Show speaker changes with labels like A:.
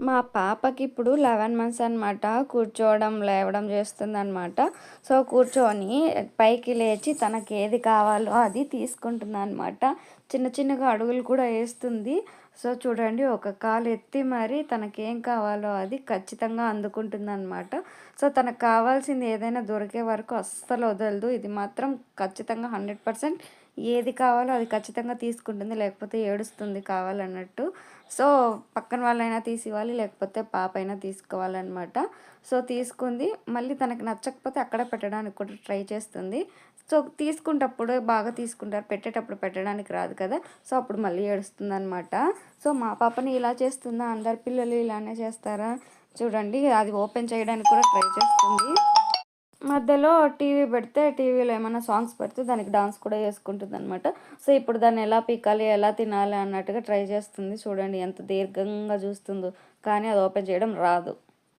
A: మా పాపకి ఇప్పుడు 11 మంత్స్ అనమాట. కూర్చోవడం, లేవడం చేస్తుందనమాట. సో, కూర్చొని పైకి లేచి తనకేది కావాలో అది తీసుకుంటుందనమాట. చిన్న చిన్నగా అడుగులు కూడా ఏస్తుంది. సో, చూడండి ఒక కాలు ఎత్తి మరి తనకేం కావాలో అది ఖచ్చితంగా అందుకుంటుందనమాట. సో, తనకు కావాల్సింది ఏదైనా దొరికే వరకు అస్సలు వదలదు. ఇది మాత్రం ఖచ్చితంగా 100% ఏది కావాలో అది ఖచ్చితంగా తీసుకుంటుంది. లేకపోతే ఏడుస్తుంది కావాలన్నట్టు. సో, పక్కన వాళ్ళైనా తీసివ్వాలి, లేకపోతే పాపైనా తీసుకోవాలనమాట. సో, తీసుకుంది. మళ్ళీ తనకి నచ్చకపోతే అక్కడే పెట్టడానికి కూడా ట్రై చేస్తుంది. సో, తీసుకుంటప్పుడు బాగా తీసుకుంటారు. పెట్టేటప్పుడు పెట్టడానికి రాదు కదా! సో, అప్పుడు మళ్ళీ ఏడుస్తుందనమాట. సో, మా పాపని ఇలా చేస్తుందా? అందరి పిల్లలు ఇలానే చేస్తారా? చూడండి అది ఓపెన్ చేయడానికి కూడా ట్రై చేస్తుంది. మధ్యలో టీవీ పెడితే టీవీలో ఏమన్నా సాంగ్స్ పెడితే దానికి డాన్స్ కూడా చేసుకుంటుందనమాట. సో, ఇప్పుడు దాన్ని ఎలా పీకాలి, ఎలా తినాలి అన్నట్టుగా ట్రై చేస్తుంది. చూడండి ఎంత దీర్ఘంగా చూస్తుందో. కానీ అది ఓపెన్ చేయడం రాదు.